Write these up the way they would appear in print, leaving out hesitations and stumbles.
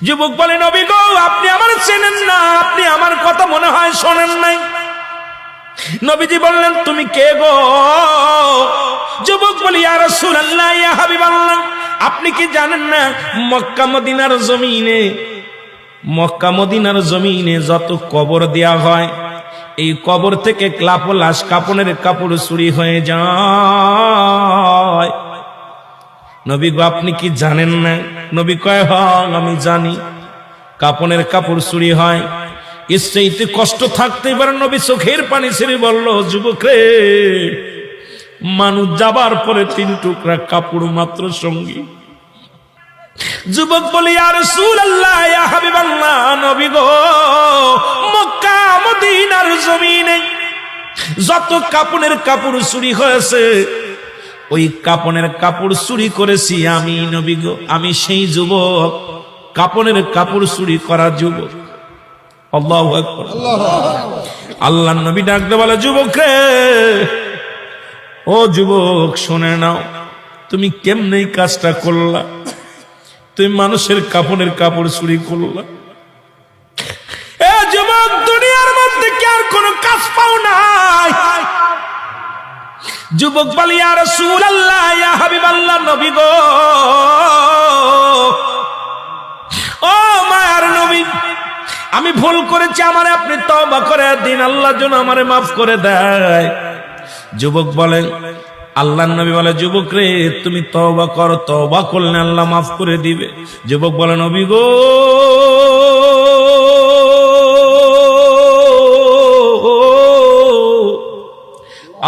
যুবক বলে, নবী গো, আপনি আমার চেনেন না, আপনি আমার কথা মনে হয় শোনেন নাই। নবীজি বললেন, তুমি কে গো? যুবক বলি, ইয়া রাসূলুল্লাহ, ইয়া হাবিবাল্লাহ, আপনি কি জানেন না মক্কা মদিনার জমিনে যত কবর দেয়া হয়, এই কবর থেকে লাশ কাপনের কাপড় চুরি হয়ে যায়। নবী গো, আপনি কি জানেন না? নবী কয়, হ্যাঁ আমি জানি, কাপনের কাপড় চুরি হয়। এর চাইতে কষ্ট থাকতে পারে? নবী চোখের পানি ছেড়ে বলল, যুবক রে, মানুষ যাবার পরে 3 টুকরা কাপড় মাত্র সঙ্গী। যুবক বলি, ইয়া রাসূলুল্লাহ, ইয়া হাবিবাল্লাহ, নবী গো, মক্কা মদিনার জমিনে যত কাপনের কাপড় চুরি হয়েছে, ওই কাপনের কাপড় চুরি করেছি আমি। নবী গো, আমি সেই যুবক, কাপনের কাপড় চুরি করা যুবক। আল্লাহু আকবার। আল্লাহর নবী ডাকতে বলে, যুবক রে, ও যুবক, শুনে নাও, তুমি কেমনে এই কাজটা করলা? তুমি মানুষের কাপনের কাপড় চুরি করলা। এ যুবক, দুনিয়ার মধ্যে কি আর কোনো কাজ পাও নাই? যুবক বলে, ইয়া রাসূলুল্লাহ, ইয়া হাবিবাল্লাহ, নবী গো, ও মায়ার নবী, আমি ভুল করেছি, আমারে আপনি তওবা করে দিন, আল্লাহ যেন আমারে মাফ করে দেয়। যুবক বলে, আল্লাহর নবী বলে, যুবক রে, তুমি তওবা করো, তওবা করলে আল্লাহ মাফ করে দিবে। যুবক বলে, নবী গো,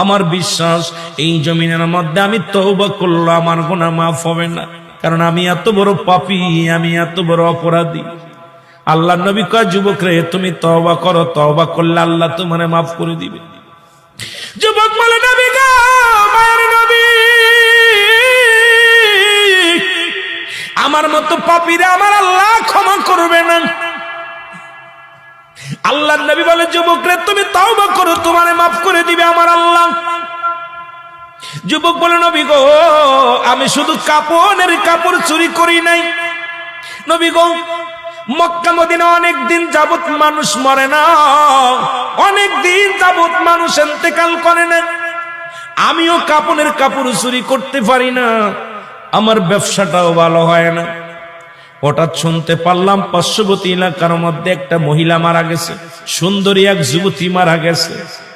আমার বিশ্বাস এই জমিনের মধ্যে আমি তওবা করলে আমার গুনাহ মাফ হবে না, কারণ আমি এত বড় পাপী, আমি এত বড় অপরাধী। আল্লাহর নবী কয়, যুবক রে, তুমি তওবা করো, তওবা করলে আল্লাহ তোমারে মাফ করে দিবে। যুবক বলে, নবী গো, মায়ের নবী, আমার মতো পাপীরা আমার আল্লাহ ক্ষমা করবে না। আল্লাহর নবী বলে, যুবক রে, তুমি তওবা করো, তোমারে মাফ করে দিবে আমার আল্লাহ। যুবক বলে, নবী গো, আমি শুধু কাপনের কাপড় চুরি করি নাই। নবী গো, মক্কা মদিনা অনেক দিন যাবত মানুষ মরে না, অনেক দিন যাবত মানুষ ইন্তেকাল করে না, আমিও কাপনের কাপড় চুরি করতে পারি না, আমার ব্যবসাটাও ভালো হয় না। হঠাৎ শুনতে পারলাম পার্শ্ববর্তী এলাকার মধ্যে একটা মহিলা মারা গেছে, সুন্দরী এক যুবতী মারা গেছে।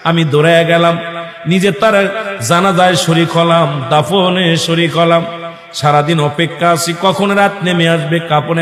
আমি দৌড়ে গেলাম, নিজে তার জানাজায় শরীক হলাম, দাফনে শরীক হলাম। সারাদিন অপেক্ষা আছি কখন রাত নেমে আসবে, কাপনের